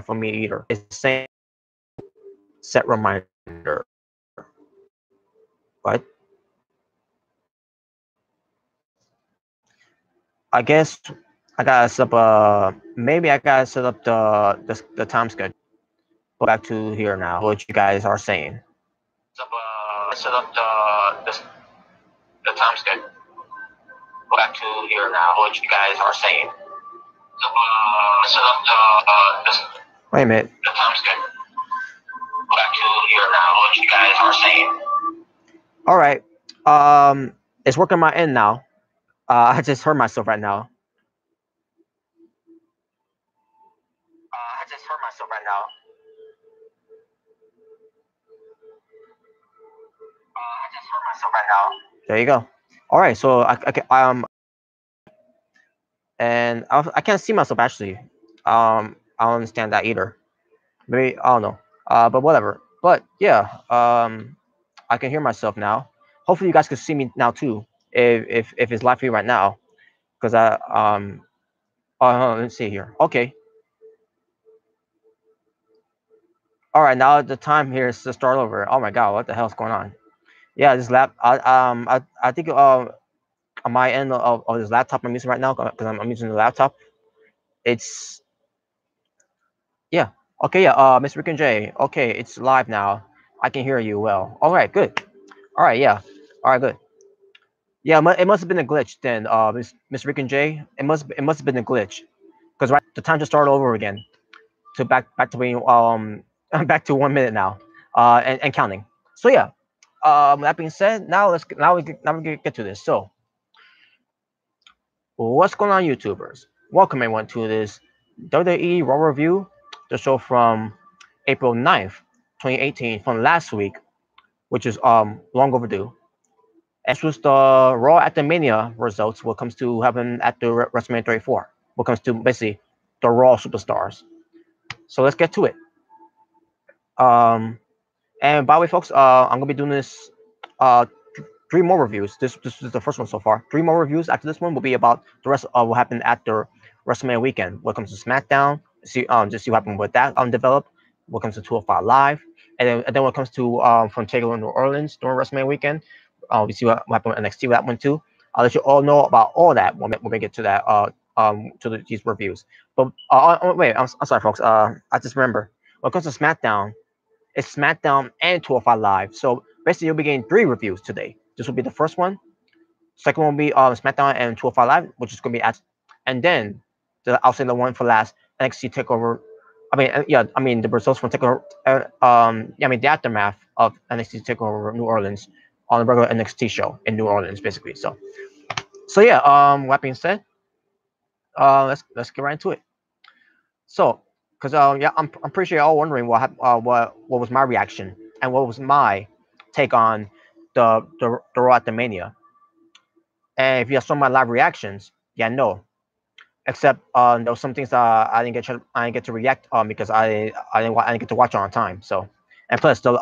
for me either. It's saying set reminder. But I guess I gotta set up maybe I gotta set up the time schedule. Go back to here now. What you guys are saying. Set up the time schedule. Go back to here now. What you guys are saying. Set up wait a minute. The time schedule. Go back to here now. What you guys are saying. All right. It's working on my end now. I just heard myself right now. I just heard myself right now. I just heard myself right now. There you go. All right. So and I can't see myself actually. I don't understand that either. Maybe I don't know. But whatever. But yeah. I can hear myself now. Hopefully you guys can see me now too. If it's live for you right now, because let's see here. Okay. All right. Now the time here is to start over. Oh my God, what the hell's going on? Yeah, this lap. I think on my end of this laptop I'm using right now, because I'm using the laptop. It's yeah. Okay, yeah. Miss Rick and Jay. Okay, it's live now. I can hear you well. All right, good. All right, yeah. All right, good. Yeah, it must have been a glitch then, Miss Rick and Jay. It must have been a glitch, because right the time to start over again, to back to being back to 1 minute now, and counting. So yeah. That being said, now we get to this. So, what's going on, YouTubers? Welcome everyone to this WWE RAW review, the show from April 9th, 2018, from last week, which is long overdue. And this was the Raw at the Mania results. What comes to happen at the WrestleMania 34? What comes to basically the Raw superstars? So let's get to it. And by the way, folks, I'm gonna be doing this 3 more reviews. This is the first one so far. 3 more reviews after this one will be about the rest of what happened after WrestleMania weekend. What comes to SmackDown, just see what happened with that develop. What comes to 205 Live, and then what comes to from Takeover New Orleans during WrestleMania weekend. We see what happened with NXT with that one too. I'll let you all know about all that when we get to that these reviews. But wait, I'm sorry, folks. I just remember when it comes to SmackDown, it's SmackDown and 205 Live. So basically, you'll be getting 3 reviews today. This will be the first one. Second one will be SmackDown and 205 Live, which is going to be at, and then I'll say the one for last, NXT Takeover. I mean the results from Takeover. The aftermath of NXT Takeover New Orleans on the regular NXT show in New Orleans, basically. So yeah. That being said, let's get right into it. So, because yeah, I'm pretty sure you're all wondering what was my reaction and what was my take on the Raw at the Mania. And if you saw my live reactions, yeah, no. Except there was some things I didn't get to react on because I didn't get to watch it on time. So, and plus the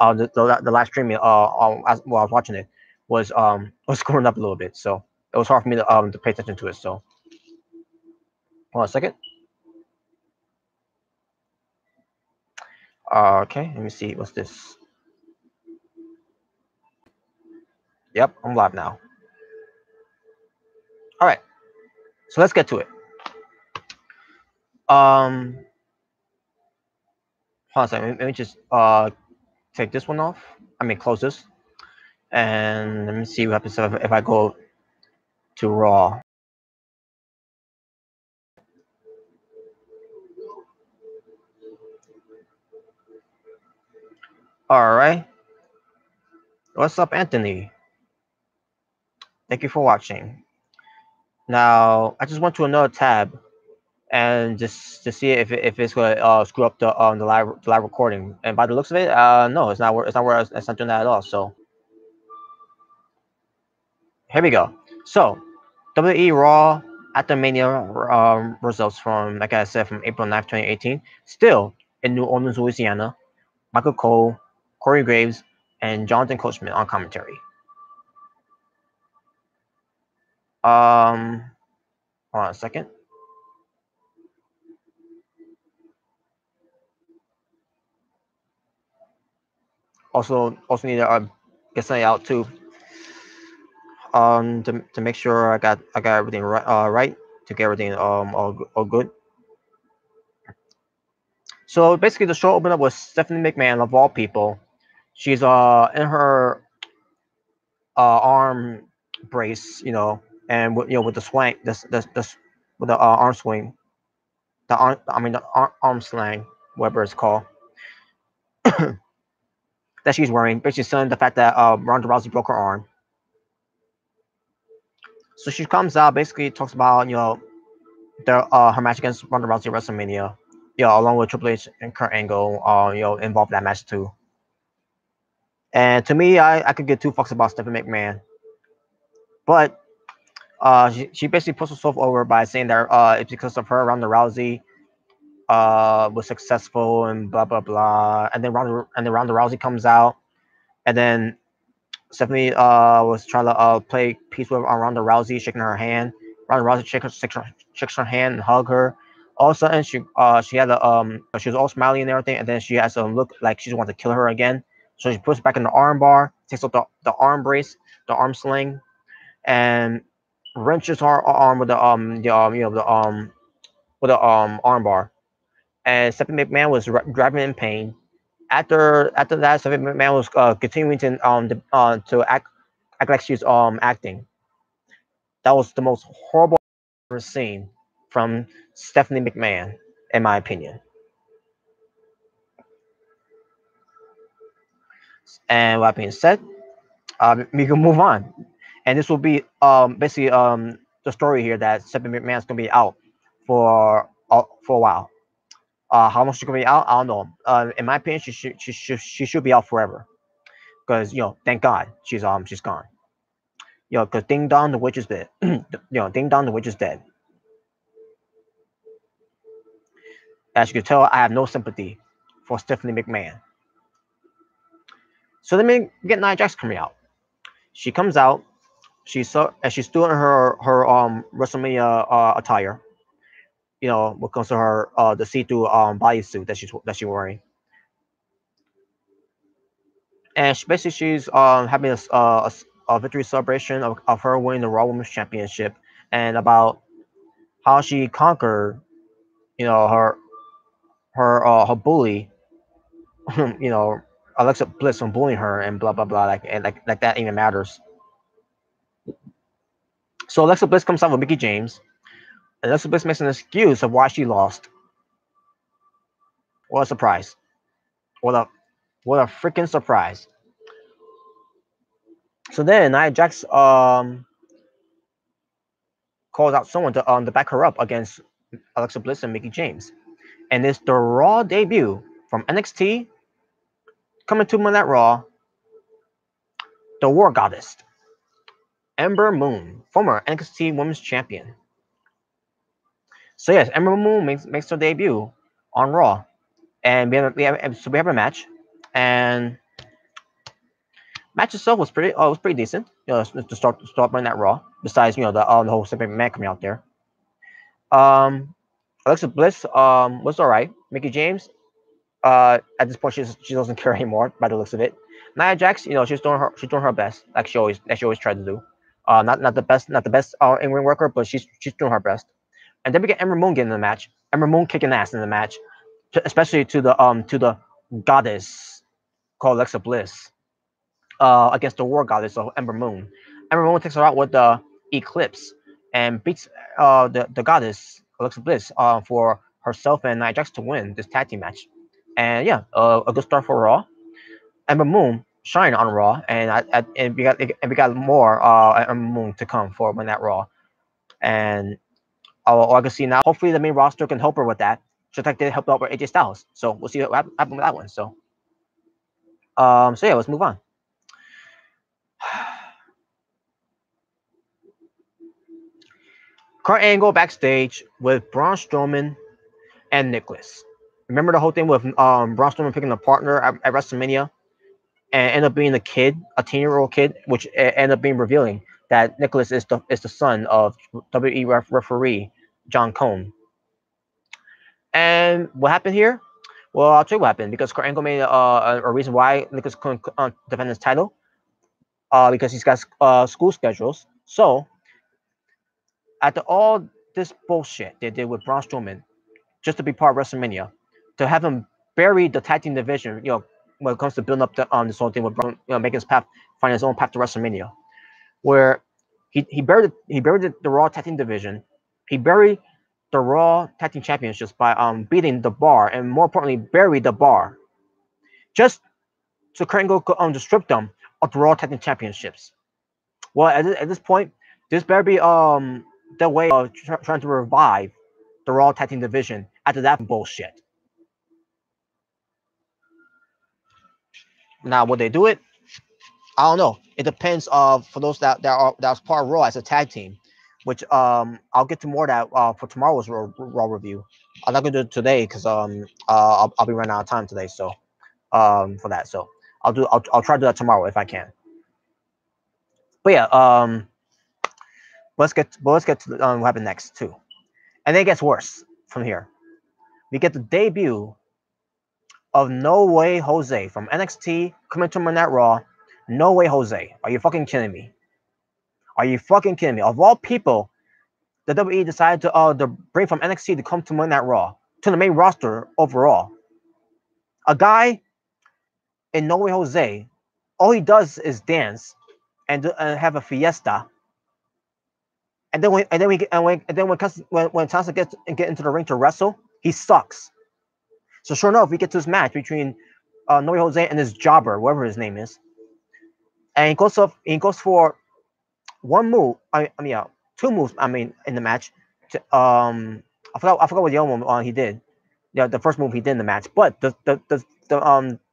live streaming while I was watching it was screwing up a little bit. So it was hard for me to pay attention to it. So, hold on a second. Okay, let me see. What's this? Yep, I'm live now. All right, so let's get to it. Hold on a second. Let me just take this one off. Close this, and let me see what happens if I go to Raw. All right. What's up, Anthony? Thank you for watching. Now, I just went to another tab and just to see if it's gonna screw up the live recording. And by the looks of it, no, it's not. It's not doing that at all. So here we go. So WWE Raw at the Mania results from, like I said, from April 9th, 2018. Still in New Orleans, Louisiana. Michael Cole, Corey Graves, and Jonathan Coachman on commentary. Hold on a second. Also need to get something out too. To make sure I got everything right, right to get everything all good. So basically, the show opened up with Stephanie McMahon of all people. She's in her arm brace, and with the swing, this with the arm swing, the arm slang, whatever it's called, that she's wearing, basically selling the fact that Ronda Rousey broke her arm. So she comes out, basically talks about her match against Ronda Rousey at WrestleMania, along with Triple H and Kurt Angle, involved in that match too. And to me, I could give two fucks about Stephanie McMahon, but she basically puts herself over by saying that it's because of her Ronda Rousey was successful and blah blah blah, and then Ronda Rousey comes out, and then Stephanie was trying to play peace with Ronda Rousey, shaking her hand. Ronda Rousey shakes her hand and hug her. All of a sudden, she had she was all smiling and everything, and then she has a look like she wants to kill her again. So she puts it back in the arm bar, takes out the arm brace, the arm sling, and wrenches her arm with the arm bar. And Stephanie McMahon was driving in pain. After that, Stephanie McMahon was continuing to act like she's acting. That was the most horrible I've ever seen from Stephanie McMahon, in my opinion. And with that being said, we can move on. And this will be basically the story here that Stephanie McMahon is gonna be out for a while. How long she's gonna be out, I don't know. In my opinion, she should be out forever. Because thank God she's gone. Because Ding Dong the witch is dead. Ding Dong the witch is dead. As you can tell, I have no sympathy for Stephanie McMahon. So let me get Nia Jax coming out. She comes out. She's still in her WrestleMania attire. What comes to her the see-through bodysuit that she's wearing. And she's having a victory celebration of her winning the Raw Women's Championship, and about how she conquered, her bully, Alexa Bliss from bullying her and blah blah blah, like that even matters. So Alexa Bliss comes out with Mickie James, and Alexa Bliss makes an excuse of why she lost. What a surprise! What a freaking surprise! So then Nia Jax calls out someone to back her up against Alexa Bliss and Mickie James, and it's the Raw debut from NXT coming to Monday Night Raw. The War Goddess, Ember Moon, former NXT Women's Champion. So yes, Ember Moon makes her debut on Raw, and we have a match, and match itself was pretty decent. To start Monday Night Raw. Besides the whole Stephanie McMahon coming out there. Alexa Bliss was alright. Mickie James at this point she doesn't care anymore by the looks of it. Nia Jax, she's doing her best, like she always tried to do. Not the best in ring worker, but she's doing her best. And then we get Ember Moon getting in the match. Ember Moon kicking ass in the match, especially to the goddess called Alexa Bliss, against the War Goddess of Ember Moon. Ember Moon takes her out with the Eclipse and beats the goddess Alexa Bliss for herself and Nia Jax to win this tag team match. And yeah, a good start for Raw. Ember Moon shine on Raw, and we got more Ember Moon to come for Monday Night Raw. And all I can see now, hopefully the main roster can help her with that, just like they helped out with AJ Styles. So we'll see what happens with that one. So yeah, let's move on. Kurt Angle backstage with Braun Strowman and Nicholas. Remember the whole thing with Braun Strowman picking a partner at WrestleMania, and end up being a kid, a 10-year-old kid, which ended up being revealing that Nicholas is the son of WWE referee John Cone. And what happened here? Well, I'll tell you what happened because Kurt Angle made a reason why Nicholas couldn't defend his title. Because he's got school schedules. So after all this bullshit they did with Braun Strowman, just to be part of WrestleMania, to have him bury the tag team division, when it comes to building up this whole thing with Braun, making his path, find his own path to WrestleMania, where he buried the Raw tag team division, he buried the Raw tag team championships by beating the Bar, and more importantly, buried the Bar, just so Kurt Angle could strip them of the Raw tag team championships. Well, at this point, this better be the way of trying to revive the Raw tag team division after that bullshit. Now, will they do it? I don't know. It depends for those that was part of Raw as a tag team, which I'll get to more of that for tomorrow's Raw review. I'm not gonna do it today because I'll be running out of time today. So for that, so I'll try to do that tomorrow if I can. But yeah, let's get to what happened next too, and then it gets worse from here. We get the debut of No Way Jose from NXT coming to Monday Night Raw. No Way Jose. Are you fucking kidding me? Are you fucking kidding me? Of all people, the WWE decided to bring from NXT to come to Monday Night Raw, to the main roster overall. A guy in No Way Jose, all he does is dance and have a fiesta. And then when when Thompson get into the ring to wrestle, he sucks. So sure enough, we get to this match between No Way Jose and his jobber, whatever his name is, and he goes for one move. Two moves. In the match. I forgot what the other one he did. Yeah, the first move he did in the match, but the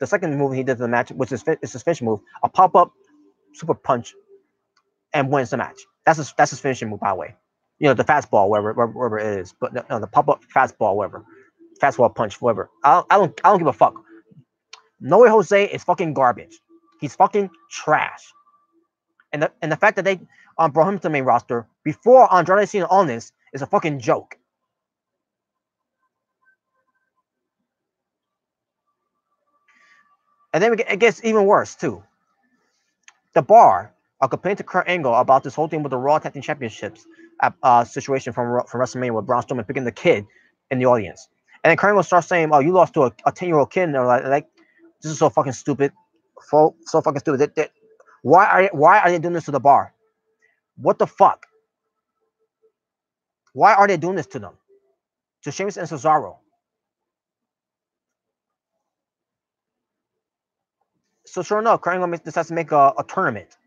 second move he did in the match, which is his finish move, a pop up super punch, and wins the match. That's his finishing move, by the way. The fastball, wherever it is, but no, the pop up fastball, whatever, fastball punch, whatever. I don't give a fuck. No Way Jose is fucking garbage. He's fucking trash. And the fact that they brought him to the main roster before Andrade Cien Almas is a fucking joke. And then it gets even worse too. The Bar are complaining to Kurt Angle about this whole thing with the Raw Tag Team Championships situation from WrestleMania with Braun Strowman picking the kid in the audience. And then Kurt Angle starts saying, "Oh, you lost to a 10-year-old kid." And they're like, "This is so fucking stupid, so fucking stupid. Why are they doing this to the Bar? What the fuck? Why are they doing this to them? To Sheamus and Cesaro?" So sure enough, Kurt Angle decides to make a tournament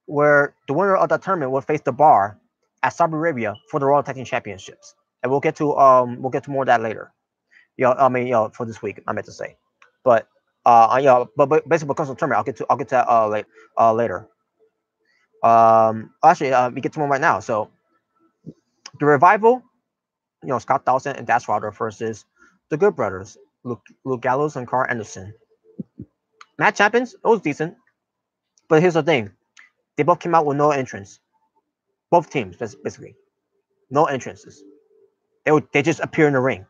where the winner of that tournament will face the Bar at Saudi Arabia for the Royal Tag Team Championships, and we'll get to more of that later. For this week, I meant to say, but but basically, when it comes to the tournament, I'll get to that later. Actually, we get to one right now. So the Revival, Scott Dawson and Dash Wilder versus the Good Brothers, Luke Gallows and Carl Anderson. Match happens. It was decent, but here's the thing: they both came out with no entrance. Both teams, basically, no entrances. They just appear in the ring.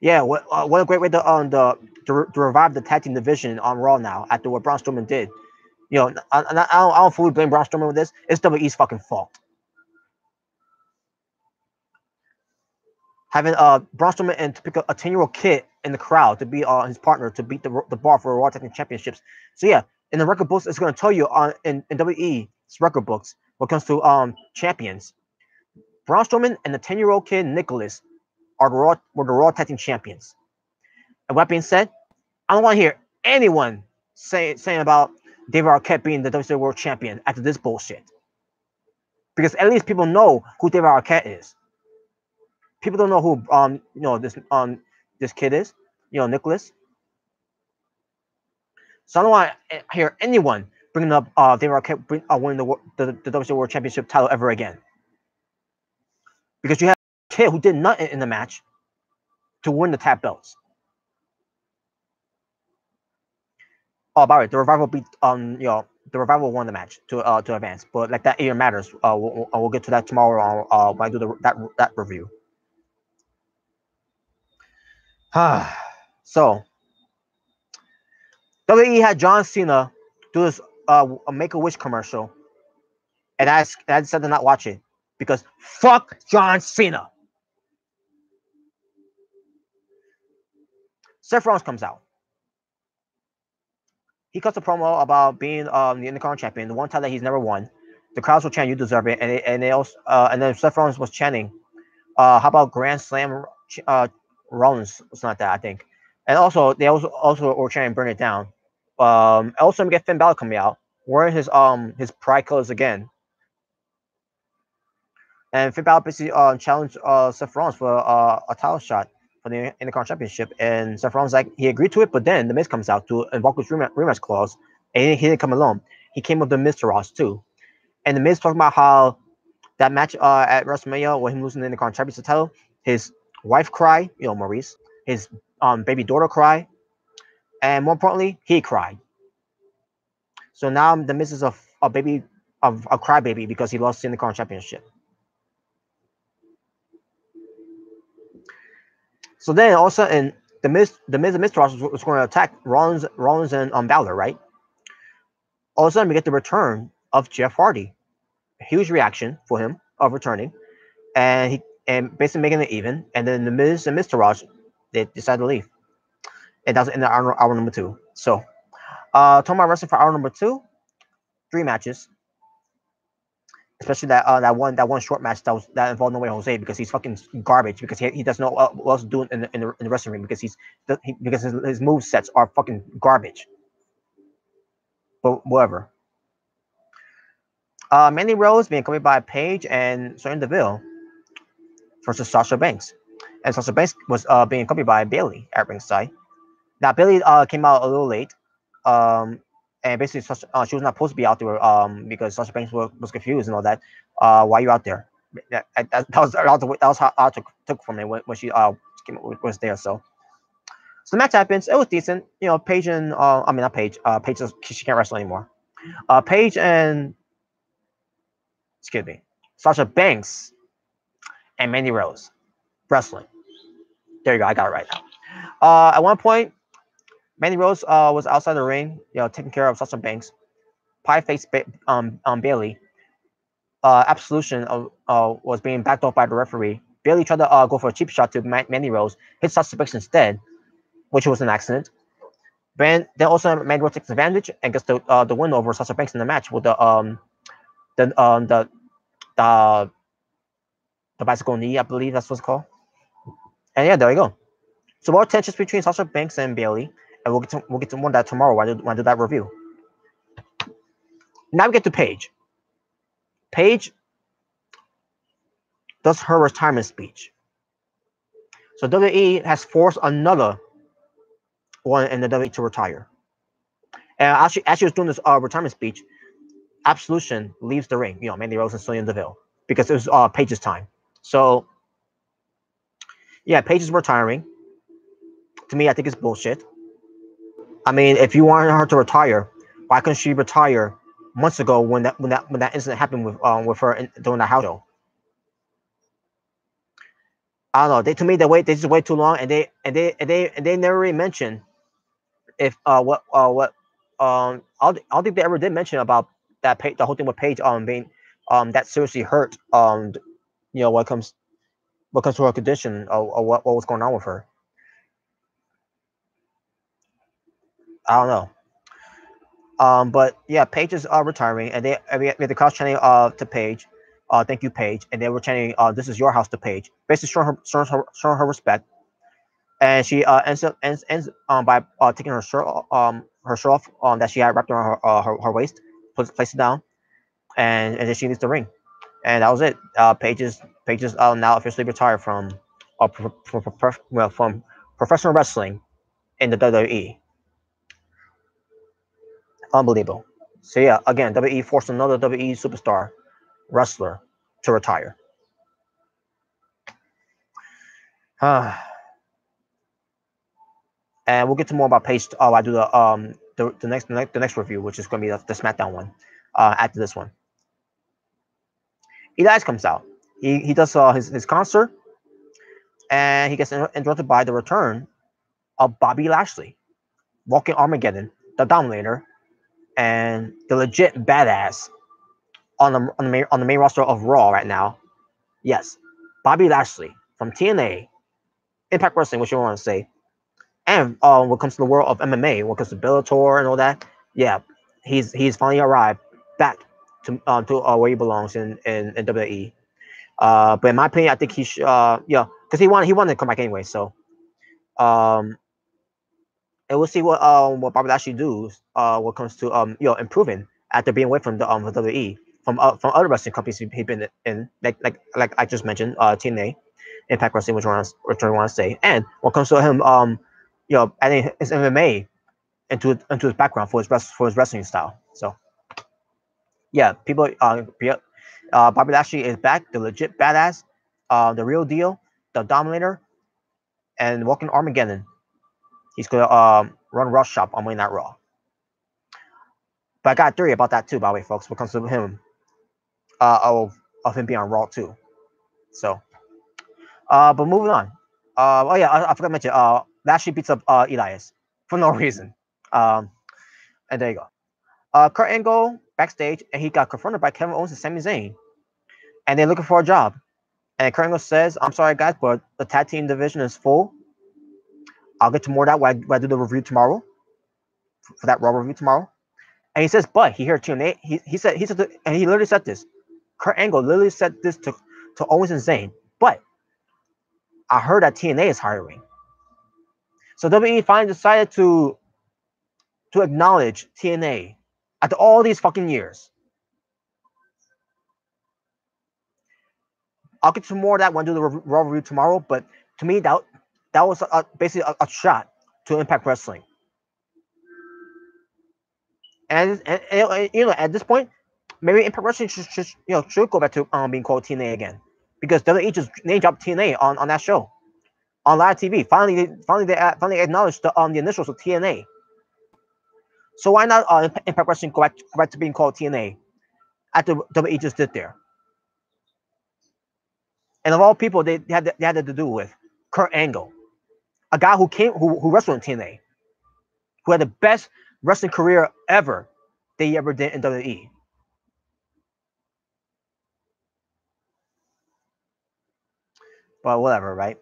Yeah, what a great way to revive the tag team division on Raw now after what Braun Strowman did. I don't fully blame Braun Strowman with this. It's WWE's fucking fault. Having Braun Strowman and to pick a 10-year-old kid in the crowd to be his partner to beat the Bar for Raw Tag Team Championships. So yeah, in the record books, it's going to tell you in WWE's record books when it comes to champions. Braun Strowman and the 10-year-old kid Nicholas were the Raw Tag Team champions. And that being said, I don't want to hear anyone saying about David Arquette being the WWE World Champion after this bullshit. Because at least people know who David Arquette is. People don't know who this kid is, Nicholas. So I don't want to hear anyone bringing up David Arquette winning the WWE World Championship title ever again. Because you have a kid who did nothing in the match to win the tag belts. Oh, by the way, the Revival beat the Revival won the match to advance, but like that even matters. We'll get to that tomorrow when I do that review. So WWE had John Cena do this a Make a Wish commercial, and I decided to not watch it because fuck John Cena. Seth Rollins comes out. He cuts a promo about being the Intercontinental Champion, the one time that he's never won. The crowds were chanting, "You deserve it," and they also and then Seth Rollins was chanting, "How about Grand Slam Rollins?" It's not that I think, and also they also were chanting, "Burn it down." Also, we get Finn Balor coming out wearing his pride colors again, and Finn Balor basically challenged Seth Rollins for a title shot for the Intercontinental Championship, and Seth Rollins like he agreed to it, but then the Miz comes out to invoke his rematch clause, and he didn't come alone. He came with the Miz to Ross too, and the Miz talking about how that match at WrestleMania with him losing the Intercontinental Championship title, his wife cried, Maurice, his baby daughter cried, and more importantly, he cried. So now the Miz is a baby of a crybaby because he lost the Intercontinental Championship. So then all of a sudden, the Miz and Mr. was going to attack Rollins and Balor, right? All of a sudden, we get the return of Jeff Hardy. A huge reaction for him of returning, and basically making it even. And then the Miz and Mr. Ross, they decided to leave, and that was in the hour number 2. So, talking about wrestling for hour number 2, 3 matches. Especially that one short match that involved No Way Jose because he's fucking garbage because he doesn't know what else to do in the wrestling ring because because his move sets are fucking garbage. But whatever. Mandy Rose being accompanied by Paige and Sonya Deville versus Sasha Banks, and Sasha Banks was being accompanied by Bayley at ringside. Now Bayley came out a little late. And basically, she was not supposed to be out there because Sasha Banks was confused and all that. Why are you out there? That was how I took from it when she was there. So the match happens. It was decent. Paige and I mean not Paige. Paige she can't wrestle anymore. Paige and excuse me, Sasha Banks and Mandy Rose wrestling. There you go. I got it right now. At one point, Mandy Rose was outside the ring, taking care of Sasha Banks. Pie face Bayley. Absolution was being backed off by the referee. Bayley tried to go for a cheap shot to Mandy Rose, hit Sasha Banks instead, which was an accident. Then also Mandy Rose takes advantage and gets the win over Sasha Banks in the match with the the bicycle knee, I believe that's what it's called. And yeah, there you go. So more tensions between Sasha Banks and Bayley, and we'll get to more of that tomorrow when I do that review. Now we get to Paige. Paige does her retirement speech. So WWE has forced another one in the WWE to retire. And as she was doing this retirement speech, Absolution leaves the ring. Mandy Rose and Sonya Deville because it was Paige's time. So yeah, Paige is retiring. To me, I think it's bullshit. I mean, if you want her to retire, why couldn't she retire months ago when that incident happened with her during the house show? I don't know. To me, they just wait too long, and they never really mention if I don't think they ever did mention about the whole thing with Paige being that seriously hurt what comes to her condition or what was going on with her. I don't know. But yeah, Paige is retiring, and we had the crowd chanting to Paige, thank you, Paige, and they were chanting, this is your house to Paige, basically showing her respect. And she ends by taking her shirt off that she had wrapped around her waist, place it down, and then she leaves the ring, and that was it. Paige is now officially retired from from professional wrestling in the WWE. Unbelievable. So yeah, again, WWE forced another WWE superstar wrestler to retire. And we'll get to more about Paige. I do the next review, which is going to be the SmackDown one. After this one, Elias comes out. He does his concert, and he gets interrupted by the return of Bobby Lashley, Walking Armageddon, the Dominator, and the legit badass on the main roster of Raw right now. Yes, Bobby Lashley from TNA, Impact Wrestling, what you want to say, and when it comes to the world of MMA, when it comes to Bellator and all that, yeah, he's finally arrived back to where he belongs in WWE. But in my opinion, I think he should, yeah, because he wanted to come back anyway. So, and we'll see what Bobby Lashley do when it comes to improving after being away from the WWE from other wrestling companies he's been in, like I just mentioned, TNA, Impact Wrestling, which I want to say, and when it comes to him adding his MMA into his background for his wrestling style. So yeah, Bobby Lashley is back, the legit badass, the real deal, the Dominator, and Walking Armageddon. He's gonna run Raw Shop on Monday Night Raw. But I got a theory about that too, by the way, folks. When it comes to him, of him being on Raw too. So, but moving on. Oh yeah, I forgot to mention. Lashley beats up Elias for no reason. And there you go. Kurt Angle backstage, and he got confronted by Kevin Owens and Sami Zayn, and they're looking for a job. And Kurt Angle says, "I'm sorry, guys, but the tag team division is full. I'll get to more of that when I do the review tomorrow, for that Raw review tomorrow." And he says, "But he heard TNA. He said, and he literally said this. Kurt Angle literally said this to Owens and Zayn. But I heard that TNA is hiring. So WWE finally decided to acknowledge TNA after all these fucking years. I'll get to more of that when I do the Raw review tomorrow. But to me, that was basically a shot to Impact Wrestling. And at this point, maybe Impact Wrestling should go back to being called TNA again, because WWE just name dropped TNA on that show on live TV. Finally they acknowledged the initials of TNA. So why not Impact Wrestling go back to being called TNA after WWE just did there? And of all people, they had to do with Kurt Angle, a guy who wrestled in TNA, who had the best wrestling career ever that he ever did in WWE. But whatever, right?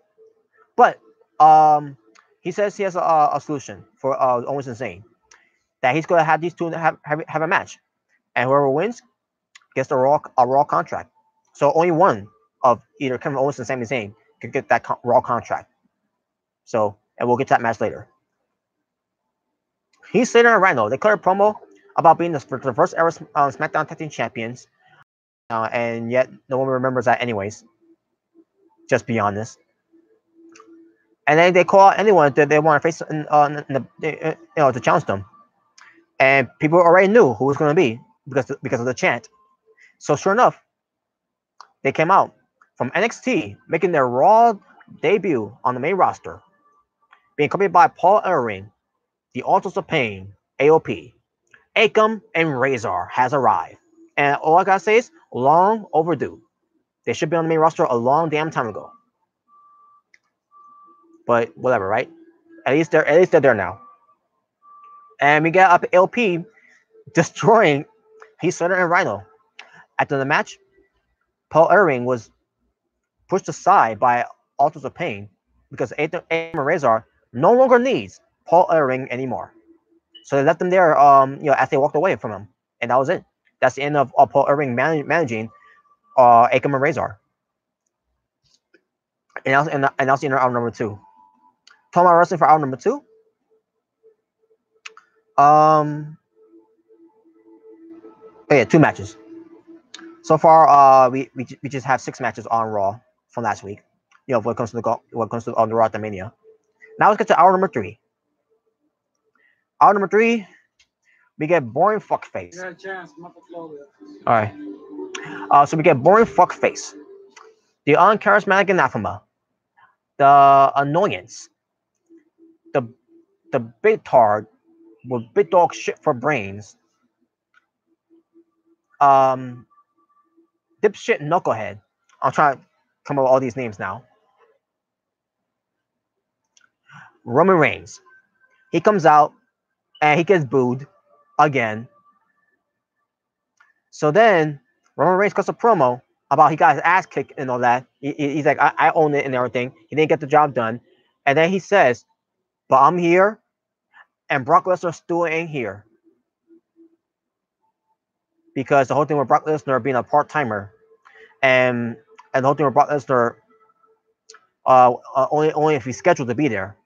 But he says he has a solution for Owens and Zayn, that he's gonna have these two have a match, and whoever wins gets a Raw contract. So only one of either Kevin Owens and Sami Zayn could get that Raw contract. So, and we'll get to that match later. Heath Slater and Rhino, they cut a promo about being the first ever SmackDown Tag Team Champions, and yet no one remembers that anyways. Just be honest. And then they call out anyone that they want to face to challenge them. And people already knew who it was going to be because of the chant. So sure enough, they came out from NXT, making their Raw debut on the main roster, being accompanied by Paul Ellering, the Authors of Pain, AOP. Akam and Razor has arrived. And all I gotta say is, long overdue. They should be on the main roster a long damn time ago. But whatever, right? At least they're there now. And we got up LP destroying Heath Slater and Rhino. After the match, Paul Ellering was pushed aside by Authors of Pain because Akam and Razor no longer needs Paul Ellering anymore. So they left him there, as they walked away from him, and that was it. That's the end of Paul Ellering managing Akam and Razor. And that's the end of hour number 2. Talking about wrestling for hour number 2. Yeah, 2 matches. So far, we just have 6 matches on Raw from last week. When it comes to the Raw at Mania. Now let's get to hour number 3. Hour number 3, we get boring fuckface. All right. So we get boring fuckface, the uncharismatic anathema, the annoyance, the big tard with big dog shit for brains, dipshit knucklehead. I'm trying to come up with all these names now. Roman Reigns. He comes out and he gets booed again. So then Roman Reigns cuts a promo about he got his ass kicked and all that. He's like, I own it and everything. He didn't get the job done. And then he says, but I'm here and Brock Lesnar still ain't here. Because the whole thing with Brock Lesnar being a part-timer and the whole thing with Brock Lesnar only if he's scheduled to be there.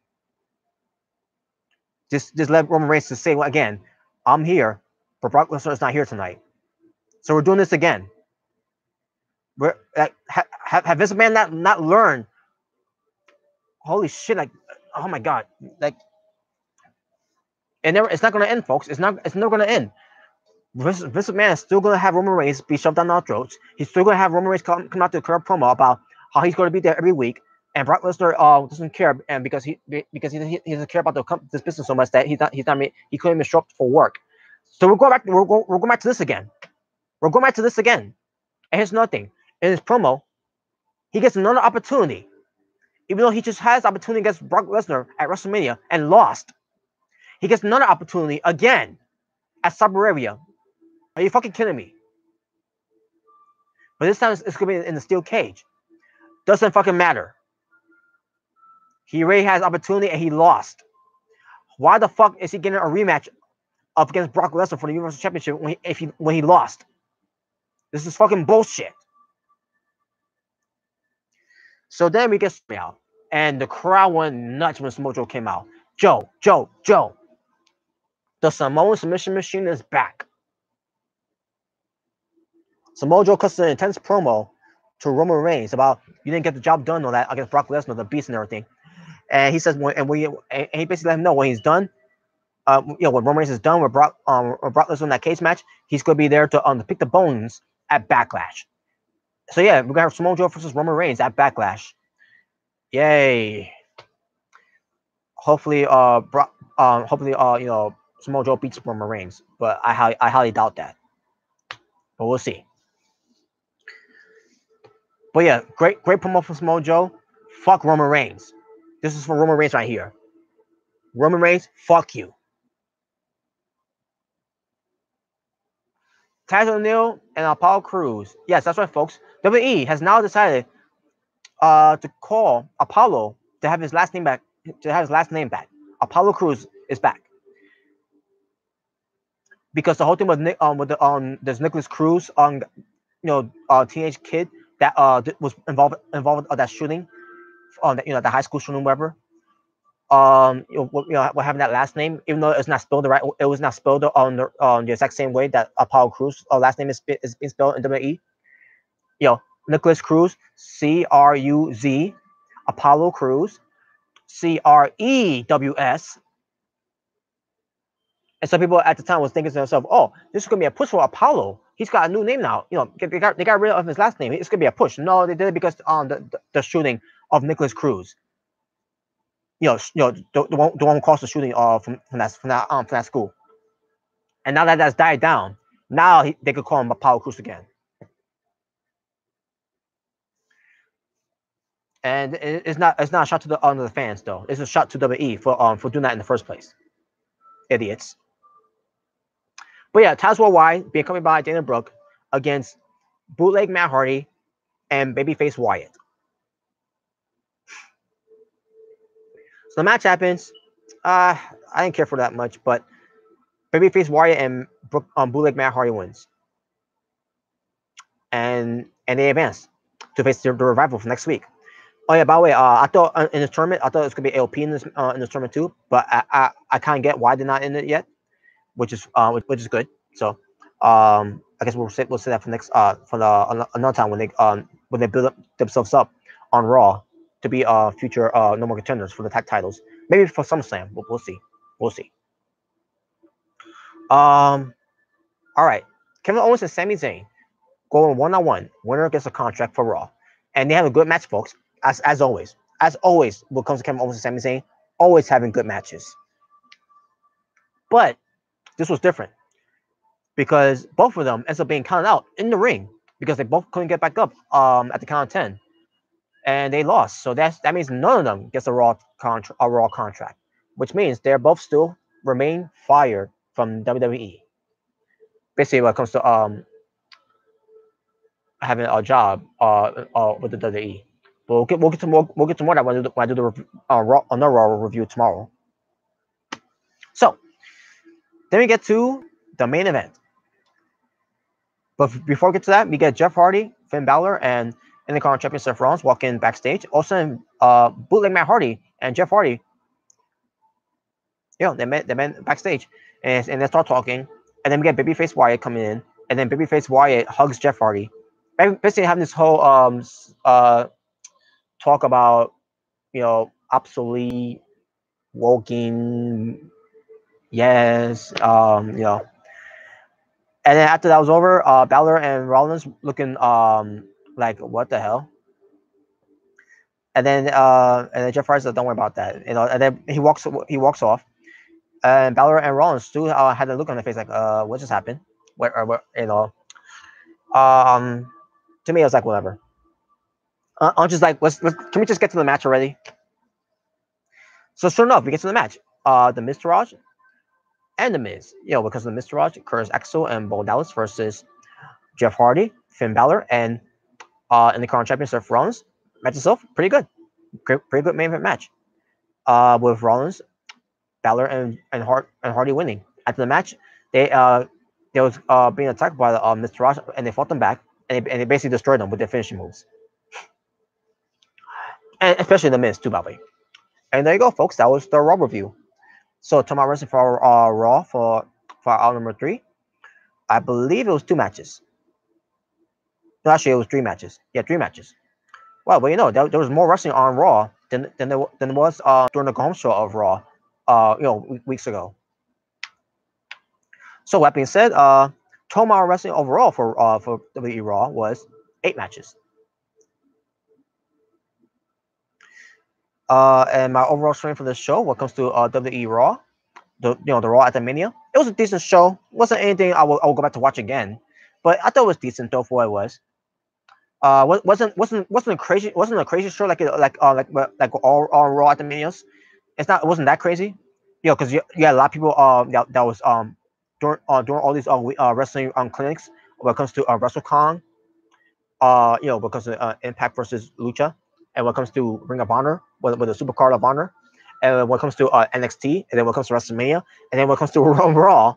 Just let Roman Reigns to say again, I'm here, but Brock Lesnar is not here tonight. So we're doing this again. We're like, have this man not learned? Holy shit! Like, oh my god! Like, it's not gonna end, folks. It's never gonna end. Vince McMahon is still gonna have Roman Reigns be shoved down our throats. He's still gonna have Roman Reigns come out to a current promo about how he's gonna be there every week. And Brock Lesnar doesn't care, and because he doesn't care about this business so much that he couldn't even show up for work. So we're going back to this again. We're going back to this again. And here's another thing. In his promo, he gets another opportunity. Even though he just has opportunity against Brock Lesnar at WrestleMania and lost. He gets another opportunity again at Saudi. Are you fucking kidding me? But this time it's going to be in the steel cage. Doesn't fucking matter. He already has opportunity and he lost. Why the fuck is he getting a rematch up against Brock Lesnar for the Universal Championship when he lost? This is fucking bullshit. So then we get out, and the crowd went nuts when Samoa Joe came out. Joe. The Samoan submission machine is back. Samoa Joe cuts an intense promo to Roman Reigns about you didn't get the job done on that against Brock Lesnar, the Beast and everything. And he says and he basically let him know when he's done. When Roman Reigns is done with Brock Lesnar in that cage match, he's going to be there to pick the bones at Backlash. So yeah, we're gonna have Samoa Joe versus Roman Reigns at Backlash. Yay! Hopefully, Samoa Joe beats Roman Reigns, but I highly doubt that. But we'll see. But yeah, great promo from Samoa Joe. Fuck Roman Reigns. This is for Roman Reigns right here. Roman Reigns, fuck you. Taz O'Neil and Apollo Crews. Yes, that's right, folks. WWE has now decided to call Apollo to have his last name back. Apollo Crews is back because the whole thing with this Nicholas Cruz teenage kid that was involved in that shooting, the high school shooting, whatever. What having that last name, even though it's not spelled right, it was not spelled on the exact same way that Apollo Crews' last name is being spelled in WWE. Nicholas Cruz, Cruz, Apollo Crews, Crews. And some people at the time was thinking to themselves, "Oh, this is gonna be a push for Apollo. He's got a new name now. They got rid of his last name. It's gonna be a push." No, they did it because the shooting of Nicholas Cruz. The one who caused the shooting from that school. And now that that's died down, now they could call him Apollo Crews again. And it's not a shot to the fans though. It's a shot to WWE for doing that in the first place. Idiots. But yeah, Taz Worldwide being coming by Dana Brooke against Bootleg Matt Hardy and Babyface Wyatt. So the match happens. I didn't care for that much, but Babyface Wyatt and Bootleg Matt Hardy wins. And they advance to face the Revival for next week. Oh yeah, by the way, I thought in this tournament, I thought it was gonna be AOP in this tournament too, but I can't get why they're not in it yet, which is good. So I guess we'll say that for next for another time when they build up themselves up on Raw to be future no more contenders for the tag titles. Maybe for SummerSlam, but we'll see. All right, Kevin Owens and Sami Zayn going 1-on-1. Winner gets a contract for Raw, and they have a good match, folks. As always, when it comes to Kevin Owens and Sami Zayn, always having good matches. But this was different because both of them ends up being counted out in the ring because they both couldn't get back up at the count of 10. and they lost. So that means none of them gets a Raw contract, which means they're both still remain fired from WWE. Basically, when it comes to having a job with the WWE. But we'll get to more of that when I do the another Raw review tomorrow. So then we get to the main event. But before we get to that, we get Jeff Hardy, Finn Balor, and Intercontinental Champion Seth Rollins walking backstage. Also, bootleg Matt Hardy and Jeff Hardy. They met backstage and they start talking. And then we get Babyface Wyatt coming in, and then Babyface Wyatt hugs Jeff Hardy, basically having this whole talk about obsolete, woking, yes, And then after that was over, Balor and Rollins looking like what the hell. And then Jeff Hardy said, "Don't worry about that," And then he walks off. And Balor and Rollins still had a look on their face like, what just happened? What to me, it was like, whatever. I'm just like, can we just get to the match already? So sure enough, we get to the match. The Miztourage and the Miz, because of the Miztourage, Curtis Axel and Bo Dallas versus Jeff Hardy, Finn Balor, and in the current champion Seth Rollins. Match itself, pretty good. Pretty good main event match. With Rollins, Balor, and Hardy winning. After the match, they was being attacked by the Miztourage, and they fought them back, and they basically destroyed them with their finishing moves. And especially the Miz too, by the way. And there you go, folks. That was the Raw review. So tomorrow wrestling for Raw for hour number 3. I believe it was 2 matches. No, actually, it was 3 matches. Yeah, 3 matches. Well, there was more wrestling on Raw than there was during the home show of Raw, weeks ago. So that being said, tomorrow wrestling overall for WWE Raw was 8 matches. And my overall stream for this show, when it comes to WWE Raw, the Raw at the Mania, it was a decent show. Wasn't anything I will go back to watch again, but I thought it was decent though for what it was. Wasn't a crazy show like all Raw at the Manias. It wasn't that crazy, because you had a lot of people that was during all these wrestling clinics when it comes to WrestleCon, because of Impact versus Lucha, and when it comes to Ring of Honor with the Supercard of Honor, and when it comes to NXT, and then when it comes to WrestleMania, and then when it comes to Raw,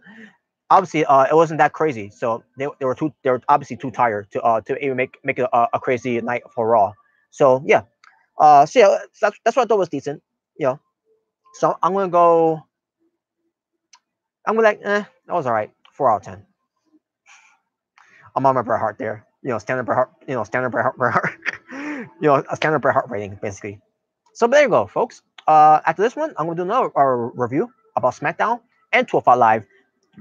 obviously it wasn't that crazy. So they were obviously too tired to even make it a crazy night for Raw. So yeah, that's what I thought was decent. So I'm gonna that was all right. 4 out of 10. I'm on my Bret Hart there. Standard Bret Hart. Standard Bret Hart. A standard Bret Hart rating basically. So there you go, folks. After this one, I'm gonna do another review about SmackDown and 205 Live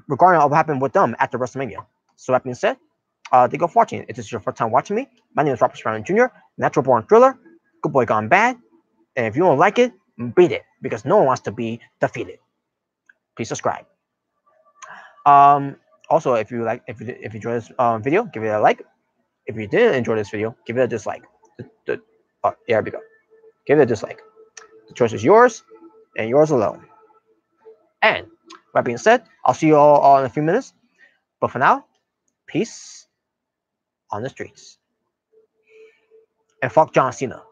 regarding what happened with them after WrestleMania. So that being said, thank you for watching. If this is your first time watching me, my name is Robert Serrano Jr., Natural Born Thriller, Good Boy Gone Bad. And if you don't like it, beat it, because no one wants to be defeated. Please subscribe. Also, if you enjoyed this video, give it a like. If you didn't enjoy this video, give it a dislike. There we go. Give it a dislike. The choice is yours, and yours alone. And that being said, I'll see you all in a few minutes. But for now, peace on the streets. And fuck John Cena.